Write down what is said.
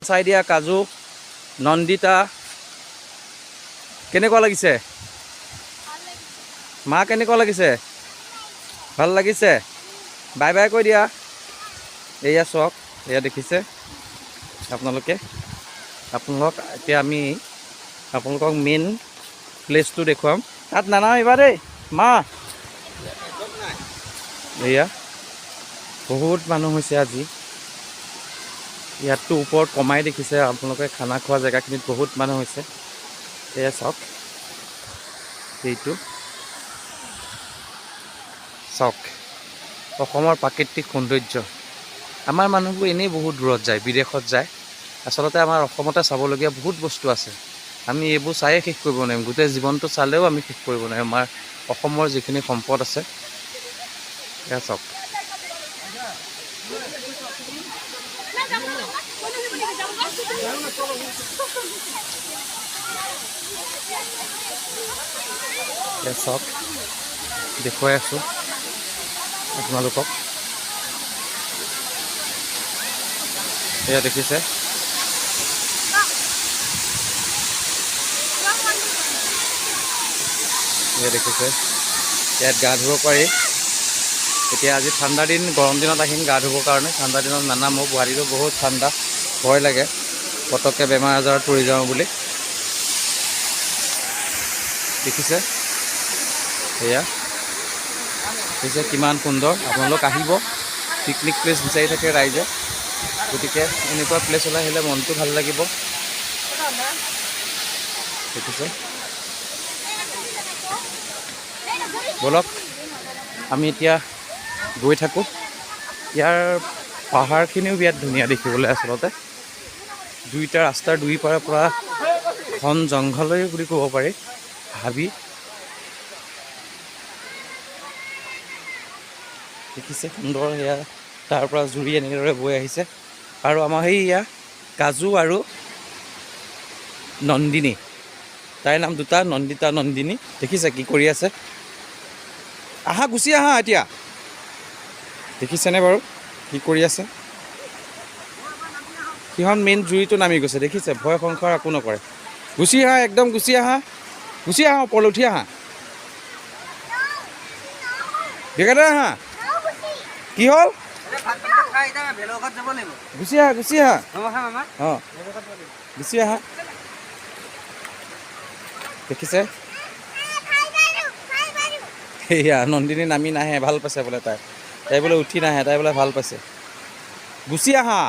চাই দিয়া কাজু নন্দিতা কেনেকুৱা লাগিছে মা কেনেকুৱা লাগিছে ভাল লাগিছে বাই বাই কৈ দিয়া এয়া চাওক এয়া দেখিছে আপোনালোকে এতিয়া আমি আপোনালোকক মেইন প্লেচটো দেখুৱাম তাত নানামিবা দেই মা এয়া বহুত মানুহ হৈছে আজি ইয়াততো ওপৰত কমাই দেখিছে আপোনালোকে খানা খোৱা জেগাখিনিত বহুত মানুহ হৈছে এয়া চাওক এইটো চাওক অসমৰ প্ৰাকৃতিক সৌন্দৰ্য আমাৰ মানুহবোৰ এনেই বহুত দূৰত যায় বিদেশত যায় আচলতে আমাৰ অসমতে চাবলগীয়া বহুত বস্তু আছে আমি এইবোৰ চায়ে শেষ কৰিব নোৱাৰিম গোটেই জীৱনটো চালেও আমি শেষ কৰিব নোৱাৰিম আমাৰ অসমৰ যিখিনি সম্পদ আছে এয়া চাওক এয়া চাওক দেখুৱাই আছোঁ আপোনালোকক এয়া দেখিছে এয়া দেখিছে ইয়াত গা ধুব পাৰি এতিয়া আজি ঠাণ্ডা দিন গৰম দিনত আহিম গা ধুবৰ কাৰণে ঠাণ্ডা দিনত নানামো গুৱাহাটীতো বহুত ঠাণ্ডা ভয় লাগে পটককৈ বেমাৰ আজাৰত পৰি যাওঁ বুলি দেখিছে এয়া দেখিছে কিমান সুন্দৰ আপোনালোক আহিব পিকনিক প্লেচ বিচাৰি থাকে ৰাইজে গতিকে এনেকুৱা প্লেচলৈ আহিলে মনটো ভাল লাগিব দেখিছে বলক আমি এতিয়া গৈ থাকোঁ ইয়াৰ পাহাৰখিনিও বিৰাট ধুনীয়া দেখিবলৈ আচলতে দুইটা ৰাস্তাৰ দুই পাৰে পৰা ঘন জংঘলেই বুলি ক'ব পাৰি হাবি দেখিছে সুন্দৰ সেয়া তাৰ পৰা জুৰি এনেদৰে বৈ আহিছে আৰু আমাৰ সেইয়া কাজু আৰু নন্দিনী তাইৰ নাম দুটা নন্দিতা নন্দিনী দেখিছে কি কৰি আছে আহা গুচি আহা এতিয়া দেখিছেনে বাৰু কি কৰি আছে সিহঁত মেইন জুৰিটো নামি গৈছে দেখিছে ভয় সংসাৰ একো নকৰে গুচি আহা একদম গুচি আহা ওপৰলৈ উঠি আহা বেগাতে আহা কি হ'ল গুচি আহা অঁ গুচি আহা দেখিছে সেয়া নন্দিনী নামি নাহে ভাল পাইছে বোলে তাই বোলে উঠি নাহে তাই বোলে ভাল পাইছে গুচি আহা